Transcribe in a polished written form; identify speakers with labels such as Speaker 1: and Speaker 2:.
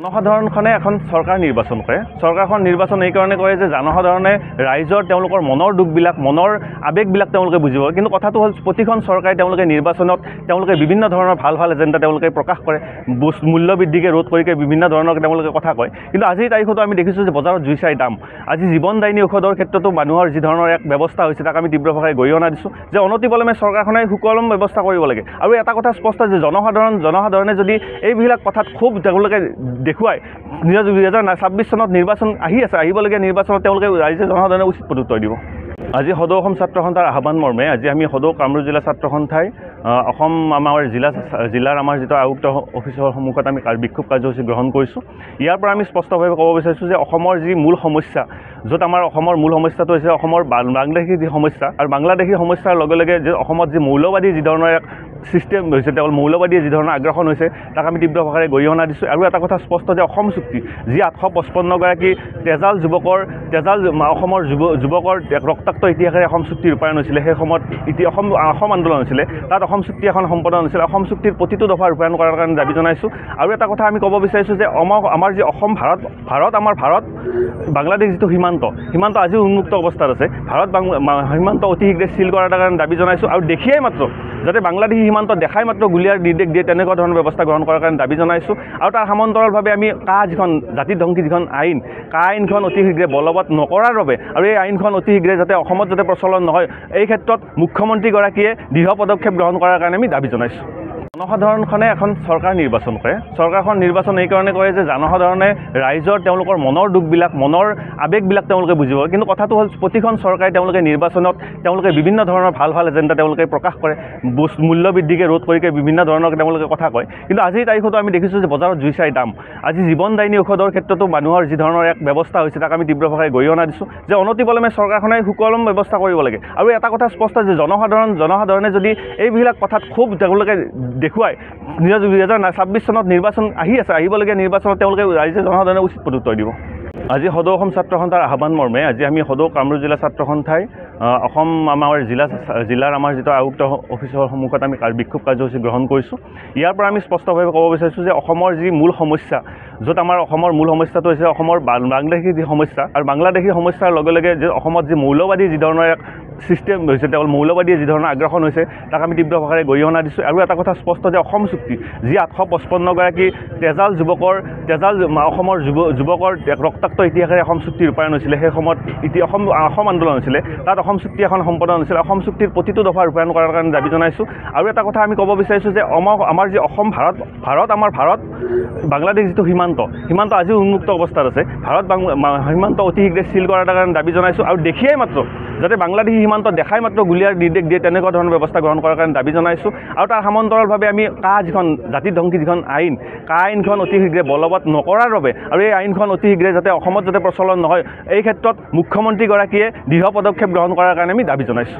Speaker 1: জনসাধাৰণখনে এখন চৰকাৰ নিৰ্বাচন কৰে। চৰকাৰখন নিৰ্বাচন এই কাৰণে কৰে যে জনসাধাৰণে ৰাইজৰ তেওঁলোকৰ মনৰ দুখবিলাক মনৰ আৱেগবিলাক তেওঁলোকে বুজিব। কিন্তু কথাটো হ'ল প্ৰতিখন চৰকাৰে তেওঁলোকে নিৰ্বাচনত তেওঁলোকে বিভিন্ন ধৰণৰ ভাল ভাল এজেণ্ডা তেওঁলোকে প্ৰকাশ কৰে, মূল্য বৃদ্ধিকে ৰোধ কৰিকে বিভিন্ন ধৰণৰ তেওঁলোকে কথা কয়। কিন্তু আজিৰ তাৰিখতো আমি দেখিছোঁ যে বজাৰত জুই চাই দাম। আজি জীৱনদায়িনী ঔষধৰ ক্ষেত্ৰতো মানুহৰ যি ধৰণৰ এক ব্যৱস্থা হৈছে তাক আমি তীব্ৰভাৱে গৰিহণা দিছোঁ যে অনতিপলমে চৰকাৰখনে সুকলম ব্যৱস্থা কৰিব লাগে। আৰু এটা কথা স্পষ্ট যে জনসাধাৰণে যদি এইবিলাক কথাত খুব তেওঁলোকে দেখুৱাই 2026 চনত নিৰ্বাচন আহিবলগীয়া নিৰ্বাচনত তেওঁলোকে ৰাইজে জনসাধাৰণে উচিত প্ৰত্যুত্তৰ দিব। আজি সদৌ অসম ছাত্ৰ সন্থাৰ আহ্বান মৰ্মে আজি আমি সদৌ কামৰূপ জিলা ছাত্ৰ সন্থাই অসম আমাৰ জিলাৰ আমাৰ যিটো আয়ুক্ত অফিচৰ সন্মুখত আমি বিক্ষোভ কাৰ্যসূচী গ্ৰহণ কৰিছোঁ। ইয়াৰ পৰা আমি স্পষ্টভাৱে ক'ব বিচাৰিছোঁ যে অসমৰ যি মূল সমস্যা, য'ত আমাৰ অসমৰ মূল সমস্যাটো হৈছে অসমৰ বাংলাদেশী যি সমস্যা, আৰু বাংলাদেশী সমস্যাৰ লগে লগে যে অসমত যি মৌলবাদী যি ধৰণৰ এক ছিষ্টেম হৈছে, তেওঁ মৌলবাদীয়ে যি ধৰণৰ আগ্ৰাসন হৈছে তাক আমি তীব্ৰ ভাষাৰে গৰিহণা দিছোঁ। আৰু এটা কথা স্পষ্ট যে অসম চুক্তি যি 855গৰাকী অসমৰ যুৱকৰ ৰক্তাক্ত ইতিহাসেৰে অসম চুক্তি ৰূপায়ণ হৈছিলে। সেই সময়ত অসম আন্দোলন হৈছিলে, তাত অসম চুক্তি এখন সম্পাদন হৈছিলে। অসম চুক্তিৰ প্ৰতিটো দফা ৰূপায়ণ কৰাৰ কাৰণে দাবী জনাইছোঁ। আৰু এটা কথা আমি ক'ব বিচাৰিছোঁ যে আমাৰ যি অসম ভাৰত বাংলাদেশ যিটো সীমান্ত আজিও উন্মুক্ত অৱস্থাত আছে। সীমান্ত অতি শীঘ্ৰে চিল কৰাৰ কাৰণে দাবী জনাইছোঁ। আৰু দেখিয়াই মাত্ৰ যাতে বাংলাদেশী সীমান্ত দেখাই মাত্ৰ গুলীয়াৰ নিৰ্দেশ দিয়ে তেনেকুৱা ধৰণৰ ব্যৱস্থা গ্ৰহণ কৰাৰ কাৰণে দাবী জনাইছোঁ। আৰু তাৰ সমান্তৰালভাৱে আমি যিখন জাতি ধ্বংসী যিখন আইনখন অতি শীঘ্ৰে বলবৎ নকৰাৰ বাবে, আৰু এই আইনখন অতি শীঘ্ৰে যাতে অসমত যাতে প্ৰচলন নহয়, এই ক্ষেত্ৰত মুখ্যমন্ত্ৰীগৰাকীয়ে দৃঢ় পদক্ষেপ গ্ৰহণ কৰাৰ কাৰণে আমি দাবী জনাইছোঁ। জনসাধাৰণখনে এখন চৰকাৰ নিৰ্বাচন কৰে। চৰকাৰখন নিৰ্বাচন এই কাৰণে কৰে যে জনসাধাৰণে ৰাইজৰ তেওঁলোকৰ মনৰ দুখবিলাক মনৰ আৱেগবিলাক তেওঁলোকে বুজিব। কিন্তু কথাটো হ'ল প্ৰতিখন চৰকাৰে তেওঁলোকে নিৰ্বাচনত তেওঁলোকে বিভিন্ন ধৰণৰ ভাল ভাল এজেণ্ডা তেওঁলোকে প্ৰকাশ কৰে, মূল্য বৃদ্ধিকে ৰোধ কৰিকে বিভিন্ন ধৰণৰ তেওঁলোকে কথা কয়। কিন্তু আজিৰ তাৰিখতো আমি দেখিছোঁ যে বজাৰত জুই চাই দাম। আজি জীৱনদায়িনী ঔষধৰ ক্ষেত্ৰতো মানুহৰ যি ধৰণৰ এক ব্যৱস্থা হৈছে তাক আমি তীব্ৰ ভাষাৰে গৰিহণা দিছোঁ যে অনতিপলমে চৰকাৰখনে সুকলম ব্যৱস্থা কৰিব লাগে। আৰু এটা কথা স্পষ্ট যে জনসাধাৰণে যদি এইবিলাক কথাত খুব তেওঁলোকে দেখুৱাই 2026 চনত নিৰ্বাচন আহিবলগীয়া নিৰ্বাচনত তেওঁলোকে ৰাইজে জনসাধাৰণে উচিত প্ৰত্যুত্তৰ দিব। আজি সদৌ অসম ছাত্ৰ সন্থাৰ আহ্বান মৰ্মে আজি আমি সদৌ কামৰূপ জিলা ছাত্ৰ সন্থাই অসম আমাৰ জিলাৰ আমাৰ যিটো আয়ুক্ত অফিচৰ সন্মুখত আমি বিক্ষোভ কাৰ্যসূচী গ্ৰহণ কৰিছোঁ। ইয়াৰ পৰা আমি স্পষ্টভাৱে ক'ব বিচাৰিছোঁ যে অসমৰ যি মূল সমস্যা, য'ত আমাৰ অসমৰ মূল সমস্যাটো হৈছে অসমৰ বাংলাদেশী যি সমস্যা, আৰু বাংলাদেশী সমস্যাৰ লগে লগে যে অসমত যি মৌলবাদী যি ধৰণৰ এক ছিষ্টেম হৈছে, তেওঁ মৌলবাদীয়ে যি ধৰণৰ আগ্ৰাসন হৈছে তাক আমি তীব্ৰ ভাষাৰে গৰিহণা দিছোঁ। আৰু এটা কথা স্পষ্ট যে অসম চুক্তি যি 855গৰাকী অসমৰ যুৱকৰ ৰক্তাক্ত ইতিহাসেৰে অসম চুক্তি ৰূপায়ণ হৈছিলে। সেই সময়ত অসম আন্দোলন হৈছিলে, তাত অসম চুক্তি এখন সম্পাদন হৈছিলে। অসম চুক্তিৰ প্ৰতিটো দফা ৰূপায়ণ কৰাৰ কাৰণে দাবী জনাইছোঁ। আৰু এটা কথা আমি ক'ব বিচাৰিছোঁ যে আমাৰ যি অসম ভাৰত বাংলাদেশ যিটো সীমান্ত আজিও উন্মুক্ত অৱস্থাত আছে। সীমান্ত অতি শীঘ্ৰে চিল কৰাৰ কাৰণে দাবী জনাইছোঁ। আৰু দেখিয়াই মাত্ৰ যাতে বাংলাদেশী সীমান্ত দেখাই মাত্ৰ গুলীয়াৰ নিৰ্দেশ দিয়ে তেনেকুৱা ধৰণৰ ব্যৱস্থা গ্ৰহণ কৰাৰ কাৰণে দাবী জনাইছোঁ। আৰু তাৰ সমান্তৰালভাৱে আমি যিখন জাতি ধ্বংসী যিখন আইনখন অতি শীঘ্ৰে বলবৎ নকৰাৰ বাবে, আৰু এই আইনখন অতি শীঘ্ৰে যাতে অসমত যাতে প্ৰচলন নহয়, এই ক্ষেত্ৰত মুখ্যমন্ত্ৰীগৰাকীয়ে দৃঢ় পদক্ষেপ গ্ৰহণ কৰাৰ কাৰণে আমি দাবী জনাইছোঁ।